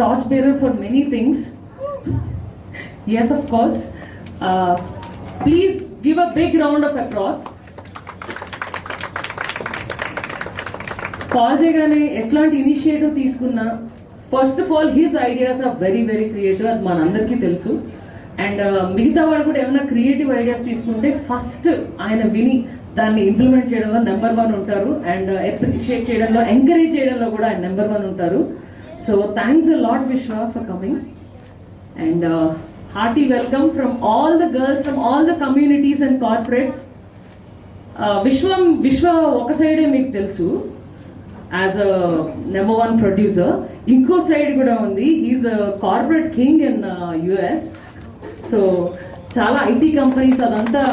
torchbearer for many things. Yes, of course. Please give a big round of applause. Call చేయగానే ఎట్లాంటి initiative తీసుకున్నా first of all his ideas are very very creative, అది మనందరికీ తెలుసు. And మిగతా వాళ్ళు కూడా ఏమైనా క్రియేటివ్ ఐడియాస్ తీసుకుంటే ఫస్ట్ ఆయన విని దాన్ని ఇంప్లిమెంట్ చేయడంలో నెంబర్ 1 ఉంటారు. అండ్ అప్రిషియేట్ చేయడంలో, ఎంకరేజ్ చేయడంలో కూడా ఆయన నెంబర్ 1 ఉంటారు. సో థ్యాంక్స్ అ లాట్ విశ్వ for coming. And hearty welcome from all the girls from all the communities and corporates. Vishwa oka side meeku telusu as a number 1 producer, inko side kuda undi, he's a corporate king in US. So chala IT companies adanta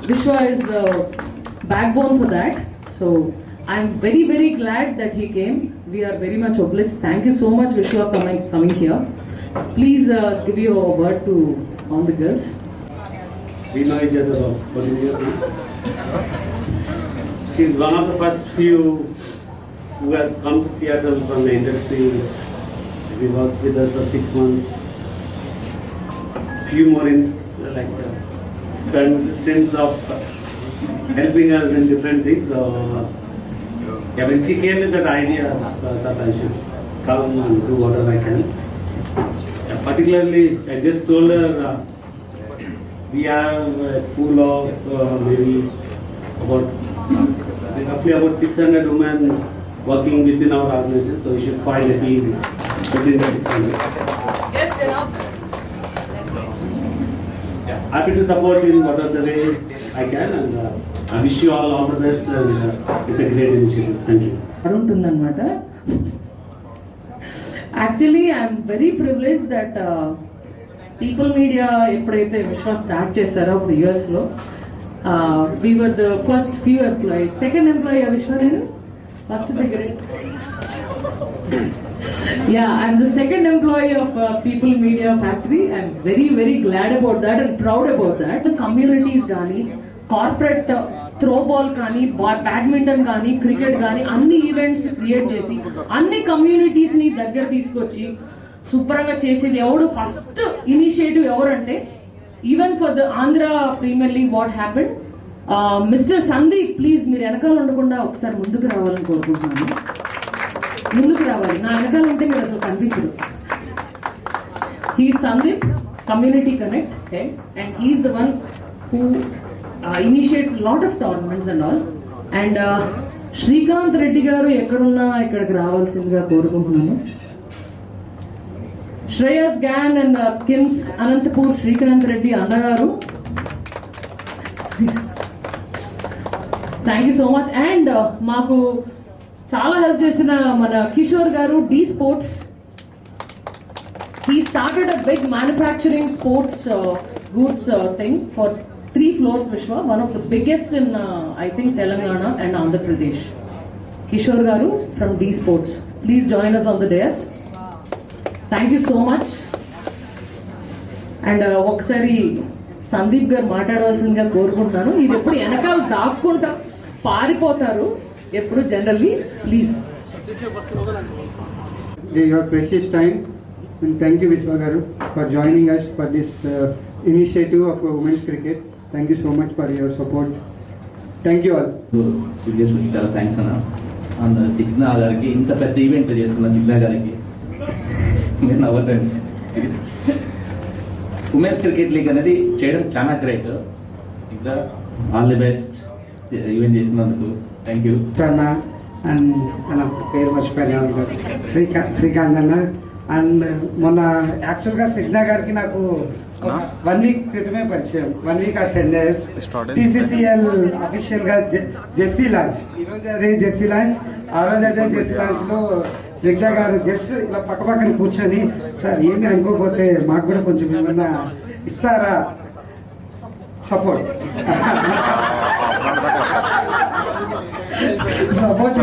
Vishwa is backbone for that. So I'm very very glad that he came. We are very much obliged. Thank you so much Vishwa coming here. Please give your word to all the girls. We know each other for years now. She's one of the first few who has come to Seattle from the industry. We worked with her for 6 months. Few more stints of helping us in different things. So, yeah, when she came with that idea that I should come and do whatever I can. Particularly, I just told her we have a pool of maybe roughly about 600 women working within our organization, so we should find a team within the 600. Yes, enough. Happy to support in whatever the way I can, and I wish you all the best. And it's a great initiative. Thank you. అడుగుతుందన్నమాట. Actually I'm very privilege that people media ఎప్పుడైతే Vishwa start చేశారో అప్పుడు యూఎస్లో we were the first few employees. Second employee Vishwa నేను first దగ్గర. Yeah, I'm the second employee of People Media Factory. I'm very very glad about that and proud about that. The communities gaani, corporate throwball కానీ, badminton కానీ, cricket కానీ అన్ని events create చేసి అన్ని కమ్యూనిటీస్ని దగ్గర తీసుకొచ్చి సూపర్గా చేసేది ఎవడు ఫస్ట్ ఇనిషియేటివ్ ఎవరంటే, even for the Andhra premier league what happened, mister Sandeep please మీరు వెనకాల ఉండకుండా ఒకసారి ముందుకు రావాలని కోరుకుంటున్నాను. ముందుకు రావాలి, నా వెనకాల ఉంటే మీరు అసలు కనిపించరు. He Sandeep community connect and he is the one who initiates a lot of tournaments and all. And Srikanth Reddy garu ఎక్కడున్నా ఇక్కడికి రావాల్సిందిగా కోరుకుంటున్నాను. శ్రేయస్ గ్యాన్ అండ్ కిమ్స్ అనంతపూర్ శ్రీకాంత్ రెడ్డి అన్నగారు, thank you so much. And మాకు చాలా హెల్ప్ చేసిన మన Kishore garu, D sports. He started a big manufacturing sports goods thing for 3 floors, Vishwa, one of the biggest in I think Telangana and Andhra Pradesh. Kishore Garu from D Sports, please join us on the dais. Thank you so much. And ఒకసారి సందీప్ గారు మాట్లాడవలసిందిగా కోరుకుంటున్నాను. ఇది ఎప్పుడు వెనకాల దాక్కుంటా పారిపోతారు ఎప్పుడు generally. Please. Your precious time, and thank you Vishwa Garu for joining us for this initiative of women's cricket. Thank you so much for your support. Thank you all. Videos వచ్చి చాలా థ్యాంక్స్ అన్న. And Cigna గారికి, ఇంత పెద్ద event చేస్తున్న Cigna గారికి మీరు నవ్వకండి. Women's cricket league అనేది చేయడం చాలా గ్రేట్. ఇంకా ఆల్ ది బెస్ట్ ఈవెంట్ చేసినందుకు. థ్యాంక్ యూ అన్న. అండ్ అన్న పేరు మర్చిపోయాను, శ్రీకాంత్ అన్న. అండ్ మొన్న యాక్చువల్గా సిగ్నా గారికి నాకు 1 week క్రితమే పరిచయం, 1 week or 10 days. TCCL అఫీషియల్గా జెర్సీ లాంచ్, ఈరోజు అదే జెర్సీ లాంచ్. ఆ రోజు అదే జెర్సీ లాంచ్లో సిగ్నా గారు జస్ట్ ఇలా పక్క పక్కన కూర్చొని, సార్ ఏమి అనుకోకపోతే మాకు కూడా కొంచెం ఏమన్నా ఇస్తారా సపోర్ట్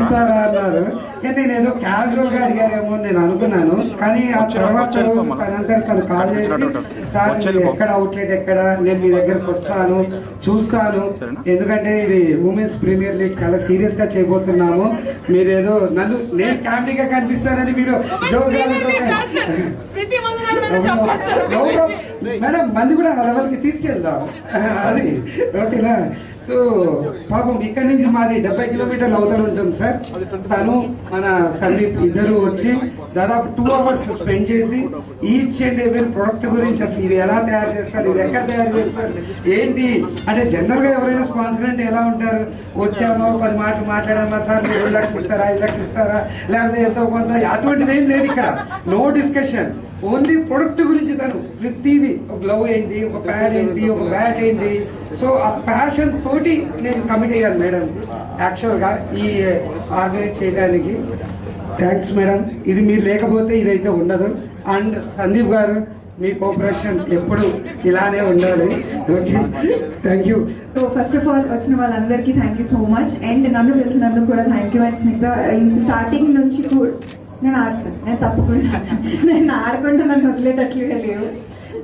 ఇస్తారా అన్నారు. కానీ నేను ఏదో క్యాజువల్ గా అడిగారేమో అని నేను అనుకున్నాను, కానీ ఆ తర్వాత రోజు తనంతా తను కాల్ చేసి సార్ మీరు ఎక్కడ అవుట్లెట్ ఎక్కడ, నేను మీ దగ్గరకు వస్తాను చూస్తాను, ఎందుకంటే ఇది ఉమెన్స్ ప్రీమియర్ లీగ్ చాలా సీరియస్ గా చేయబోతున్నాము, మీరేదో నేను కామెడీగా కనిపిస్తానని మీరు మేడం మంది కూడా ఆ లెవెల్కి తీసుకెళ్దాం అది ఓకేనా. సో పాపం ఇక్కడి నుంచి మాది 70 కిలోమీటర్లు అవతల ఉంటుంది సార్. తను మన సందీప్ ఇద్దరు వచ్చి దాదాపు 2 hours స్పెండ్ చేసి ఈచ్ అండ్ ఎవరి ప్రొడక్ట్ గురించి అసలు ఇది ఎలా తయారు చేస్తారు, ఇది ఎక్కడ తయారు చేస్తారు ఏంటి అంటే జనరల్గా ఎవరైనా స్పాన్సర్ అంటే ఎలా ఉంటారు, వచ్చామో 10 మాటలు మాట్లాడామా సార్ మీరు 2 లక్షలు ఇస్తారా 5 లక్షలు ఇస్తారా లేకపోతే ఎంతో కొంత, అటువంటిది ఏం లేదు ఇక్కడ. నో డిస్కషన్, ఓన్లీ ప్రొడక్ట్ గురించి తను ప్రతిదీ ఒక గ్లవ్ ఏంటి, ఒక ప్యాడ్ ఏంటి, ఒక బ్యాట్ ఏంటి. సో ఆ ప్యాషన్ తోటి నేను కమిట్ అయ్యాను మేడం యాక్చువల్గా ఈ ఆర్గనైజ్ చేయడానికి. థ్యాంక్స్ మేడం, ఇది మీరు లేకపోతే ఇదైతే ఉండదు. అండ్ సందీప్ గారు మీ కోఆపరేషన్ ఎప్పుడు ఇలానే ఉండాలి. Okay thank you. So first of all వచ్చిన వాళ్ళందరికీ thank you so much. And నన్ను పిలిచినందుకు కూడా thank you. And Snigdha starting నుంచి కూడా నేను ఆడతాను, నేను తప్పకుండా నేను ఆడకుండా నన్ను వదిలేటట్లుగా లేవు.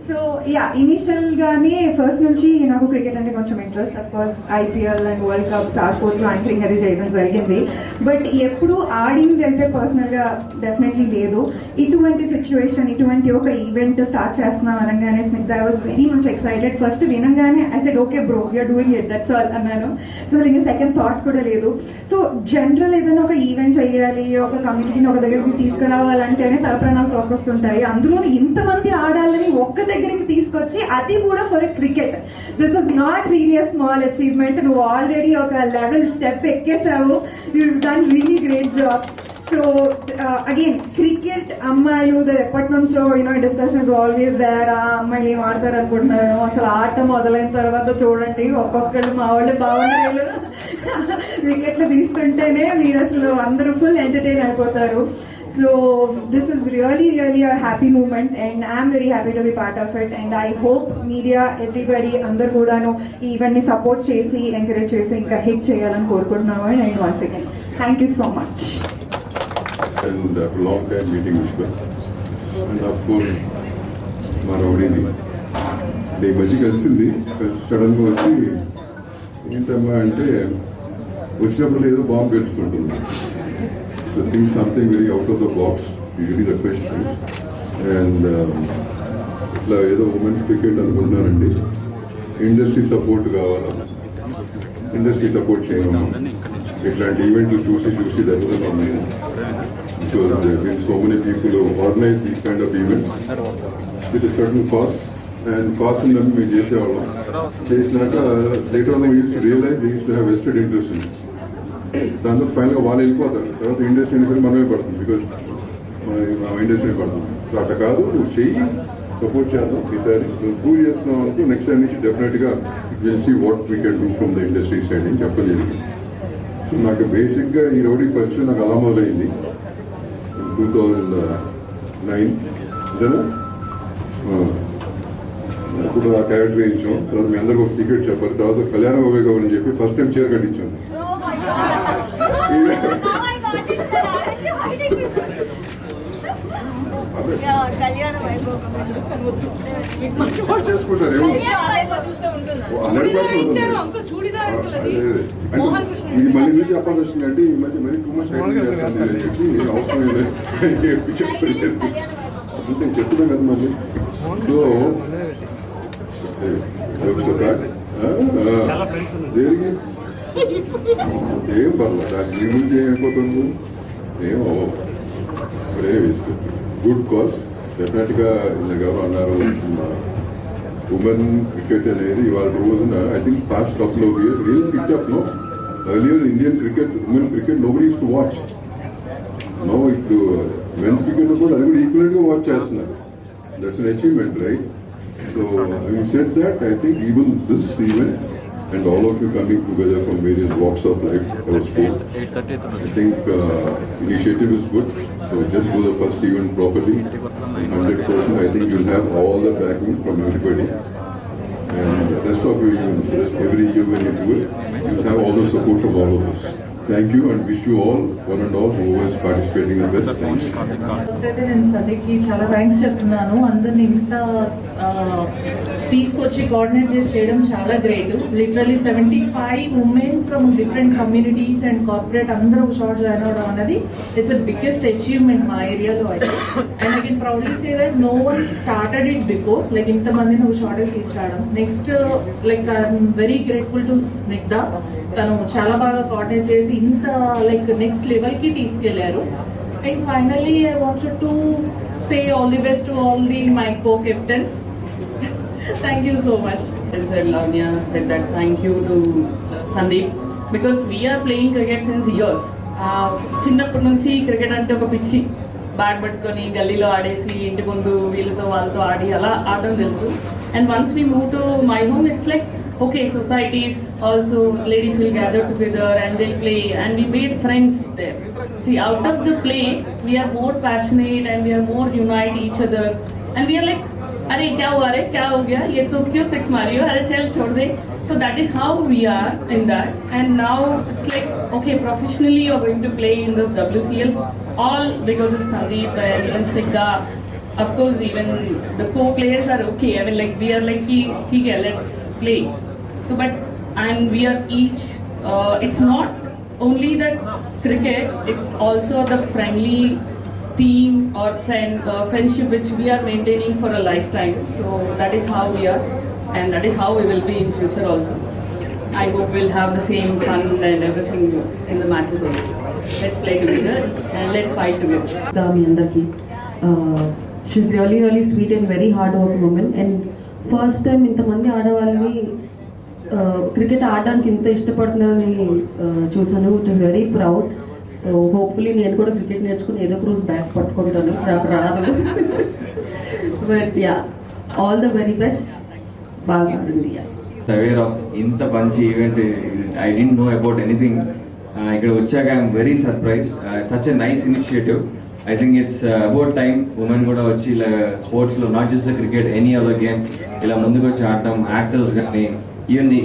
సో యా ఇనిషియల్గానే ఫస్ట్ నుంచి నాకు క్రికెట్ అంటే కొంచెం interest. Of course IPL and world cup star స్పోర్ట్స్లో యాంకరింగ్ అది చేయడం జరిగింది. బట్ ఎప్పుడు ఆడింది అయితే పర్సనల్గా డెఫినెట్లీ లేదు. ఇటువంటి సిచ్యువేషన్, ఇటువంటి ఒక ఈవెంట్ స్టార్ట్ చేస్తున్నాం అనగానే Snigdha I was very much excited. First వినగానే I said okay bro you're doing it that's all అన్నాను. సో దీనికి సెకండ్ థాట్ కూడా లేదు. సో జనరల్ ఏదైనా ఒక ఈవెంట్ చేయాలి, ఒక కమ్యూనిటీని ఒక దగ్గరికి తీసుకురావాలంటేనే తలప్రాణాలు తోకొస్తుంటాయి. అందులో ఇంతమంది ఆడాలని ఒక్క దగ్గరికి తీసుకొచ్చి అది కూడా for cricket, this is not really a small achievement. నువ్వు ఆల్రెడీ ఒక లెవెల్ స్టెప్ ఎక్కేసావు, you done really great job. So again cricket అమ్మాయిలు ఎప్పటి నుంచో you know discussion is always there. ఆ అమ్మాయిలు ఏం ఆడతారు అనుకుంటున్నారు, అసలు ఆట మొదలైన తర్వాత చూడండి ఒక్కొక్కళ్ళు మా వాళ్ళు బాగుండేళ్ళు వికెట్లు తీస్తుంటేనే మీరు అసలు అందరూ ఫుల్ ఎంటర్టైన్ అయిపోతారు. So this is really a happy moment and I am very happy to be part of it, and I hope media everybody అందరూ కూడాను ఈ ఈవెంట్ ని సపోర్ట్ చేసి ఎంకరేజ్ చేసి ఇంకా హిట్ చేయాలని కోరుకుంటున్నాను. And once again thank you so much. And after a long time meeting Vishwa, and of course మా రౌడీని ఈ మధ్య కలిసింది, సడన్గా వచ్చి ఏంటమ్మా అంటే వచ్చినప్పుడు ఏదో bomb పెడుతుంటుంది. So think something very out of the box, usually the question is. And ఇట్లా ఏదో ఉమెన్స్ క్రికెట్ అనుకుంటున్నానండి, ఇండస్ట్రీ సపోర్ట్ కావాలా, ఇండస్ట్రీ సపోర్ట్ చేయమా, ఇట్లాంటి ఈవెంట్లు చూసి జరుగుతున్నాం నేను. Because there have been so many people who organize these kind of events with a certain cost, and cost in them మేము చేసేవాళ్ళం. చేసినాక later on we used to realize they used to have vested interest in it. దాంతో ఫైనల్గా వాళ్ళు వెళ్ళిపోతారు, తర్వాత industry సరే మనమే పడుతుంది, బికాజ్ మా ఇండస్ట్రీ పడుతుంది. సో అట్లా కాదు, నువ్వు చెయ్యి, సపోర్ట్ చేద్దాం. ఈసారి నువ్వు ప్రూవ్ చేస్తున్నావు అనుకో, నెక్స్ట్ టైం నుంచి డెఫినెట్గా will see what we can do from the industry side అని చెప్పలేదు. సో నాకు బేసిక్గా ఈ రౌడీ పరిచయం నాకు అలా మొదలైంది 2009. ఇదేనా అప్పుడు ఆ క్యారెక్టర్ వేయించాం. తర్వాత మీ అందరికీ ఒక సీక్రెట్ చెప్పారు. తర్వాత కళ్యాణ వివేకం అని చెప్పి ఫస్ట్ టైం చీర కట్టించాం. చేసుకుంటారు ఇది మళ్ళీ మీరు చెప్పాల్సి వచ్చిందంటే ఈ మధ్య మరీ టూ మచ్ చేస్తుంది అని చెప్పి అవసరం చెప్పలేదు. అంతే చెప్తున్నాం కదా మళ్ళీ. సో దేనికి ఏం పర్లేదు, దాని మీ గురించి ఏమైపోతుంది, ఏం అవ్వదు. ఇప్పుడే వేస్తుంది. గుడ్ కాజ్ డెఫినెట్గా ఎవరు అన్నారు, ఉమెన్ క్రికెట్ అనేది ఇవాళ రోజున I think past couple of years real pickup. No earlier Indian cricket, women cricket nobody use to watch. No ఇప్పుడు మెన్స్ క్రికెట్ కూడా అది కూడా ఈక్వల్గా వాచ్ చేస్తున్నారు. That's an achievement, right? So having said that, I think even this event and all of you coming together from various walks of life, I was told, I think initiative is good. So just do the first event properly. 100% I think you'll have all the backing from everybody. And the rest of your events, every year when you do it, you'll have all the support from all of us. Thank you and wish you all, one and all, who was participating the best. Thanks. First అయితే నేను సందీప్కి చాలా thanks చెప్తున్నాను. అందరిని ఇంత తీసుకొచ్చి coordinate చేసి చేయడం చాలా great. Literally 75 women from different communities and corporate అందరూ ఒక షార్ట్ జాయిన్ అవడం అనేది ఇట్స్ అ బిగ్గెస్ట్ అచీవ్మెంట్ మా ఏరియాలో అయితే. And I can proudly say that no one started it before, like ఇంతమందిని ఒక షార్ట్కి తీసుకురావడం. Next like I'm very grateful to Snigdha, తను చాలా బాగా కోఆర్డినేట్ చేసి ఇంత లైక్ నెక్స్ట్ లెవెల్కి తీసుకెళ్లారు. And finally, I wanted to say all the best to all my co-captains. Thank you so much. And said Lavanya said that thank you to Sandeep, because we are playing cricket since years. చిన్నప్పటి నుంచి cricket అంటే ఒక పిచ్చి, bat పట్టుకొని గల్లీలో ఆడేసి ఇంటి ముందు వీళ్ళతో వాళ్ళతో ఆడి అలా ఆడడం తెలుసు. And once we move to my home, it's like okay, societies also, ladies will gather together and they'll play, and we made friends there. See, out of the play, we are more passionate and we are more unite each other, and we are like, अरे क्या हुआ रे, क्या हो गया, ये तो क्यों सिक्स मारी हो, अरे चल छोड़ दे. So that is how we are in that. And now it's like, okay, professionally you're going to play in this WCL, all because of Sandeep and even Snigdha. Of course, even the co-players are okay. I mean, like we are like, okay, let's play. So, but and we are each. It's not only that cricket; it's also the friendly team or friendship which we are maintaining for a lifetime. So that is how we are, and that is how we will be in future also. I hope we'll have the same fun and everything in the matches also. Let's play together and let's fight together. మీ అందరికి she is really really sweet and very hard work women. And first time ఇంతమంది ఆడవాళ్ళని cricket ఆడడానికి ఇంత ఇష్టపడుతున్నారని చూసాను. It is very proud. So hopefully నేను కూడా క్రికెట్ నేర్చుకుని ఏదో ఒక రోజు బ్యాట్ పట్టుకుంటాను, నాకు రాదు. But yeah, all the very best. బాగా ఆడింది. అవేర్ ఆఫ్ ఇంత మంచి event, I don't know about anything. ఇక్కడ వచ్చాక I'm very surprise. Such a nice initiative. I think it's about time women కూడా వచ్చి ఇలా స్పోర్ట్స్లో, not just cricket, any other game ఇలా ముందుకు వచ్చి ఆడటం. యాక్టర్స్ కానీ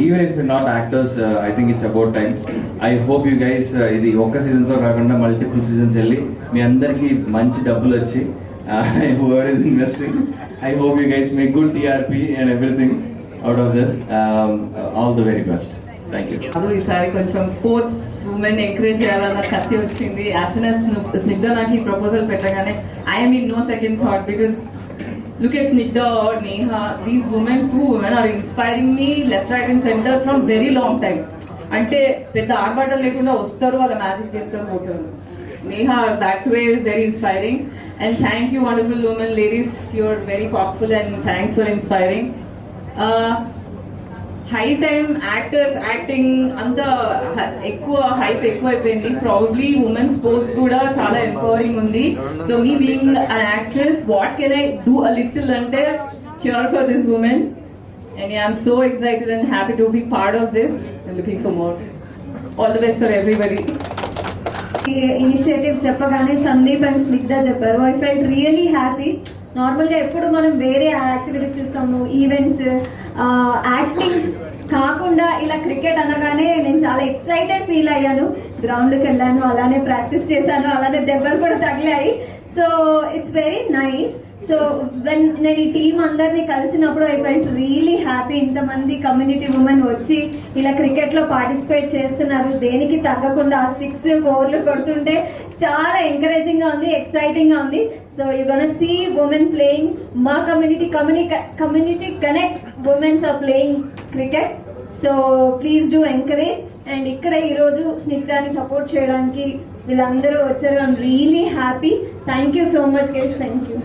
even if not actors, I think it's about time. I hope you guys ఇది ఒక్క సీజన్తో కాకుండా మల్టిపుల్ సీజన్స్ వెళ్ళి మీ అందరికీ మంచి డబ్బులు వచ్చి, whoever is investing, I hope you guys make good TRP and everything out of this. All the very best. Thank you. ఈసారి కొంచెం స్పోర్ట్స్ ఉమెన్ ఎంకరేజ్ చేయాలన్న కసి వచ్చింది. యాజ్ సూన్ యాజ్ స్నిగ్ధ నాకు ఈ ప్రపోజల్ పెట్టగానే I'm in no second thought, because look at Snigdha or Neha, these women, two women are inspiring me left, right and center from very long time. అంటే పెద్ద ఆర్భాటం లేకుండా వస్తారు, వాళ్ళ మ్యాజిక్ చేస్తారు, పోతారు. Neha that way is very inspiring, and thank you wonderful women, ladies, you're very powerful and thanks for inspiring. High time actors acting అంతా ఎక్కువ హైప్ ఎక్కువైపోయింది. ప్రాబబ్లీ ఉమెన్ స్పోర్ట్స్ కూడా చాలా ఎంపవరింగ్ ఉంది. So me being an actress, what can I do a little అంటే cheer for this woman, and yeah, I'm so excited and happy to be part of this. I'm looking for more. All the best for everybody. ఈ initiative చెప్పగానే Sandeep and Snigdha చెప్పారు. I felt really happy. నార్మల్గా ఎప్పుడు మనం వేరే activities చూస్తాము, events, acting కాకుండా ఇలా క్రికెట్ అనగానే నేను చాలా ఎక్సైటెడ్ ఫీల్ అయ్యాను. గ్రౌండ్కి వెళ్ళాను, అలానే ప్రాక్టీస్ చేశాను, అలానే దెబ్బలు కూడా తగిలాయి. So it's very nice. So నేను ఈ టీం అందరినీ కలిసినప్పుడు ఐ ఫెల్ట్ రియలీ హ్యాపీ. ఇంతమంది కమ్యూనిటీ ఉమెన్ వచ్చి ఇలా క్రికెట్లో పార్టిసిపేట్ చేస్తున్నారు, దేనికి తగ్గకుండా 6 4 కొడుతుంటే చాలా ఎంకరేజింగ్గా ఉంది, ఎక్సైటింగ్గా ఉంది. So you gonna see women playing. మా community connect women's are playing cricket. So please do encourage. And ఇక్కడ ఈరోజు స్నిగ్ధాని సపోర్ట్ చేయడానికి వీళ్ళందరూ వచ్చారు. I'm really happy. Thank you so much guys. Thank you.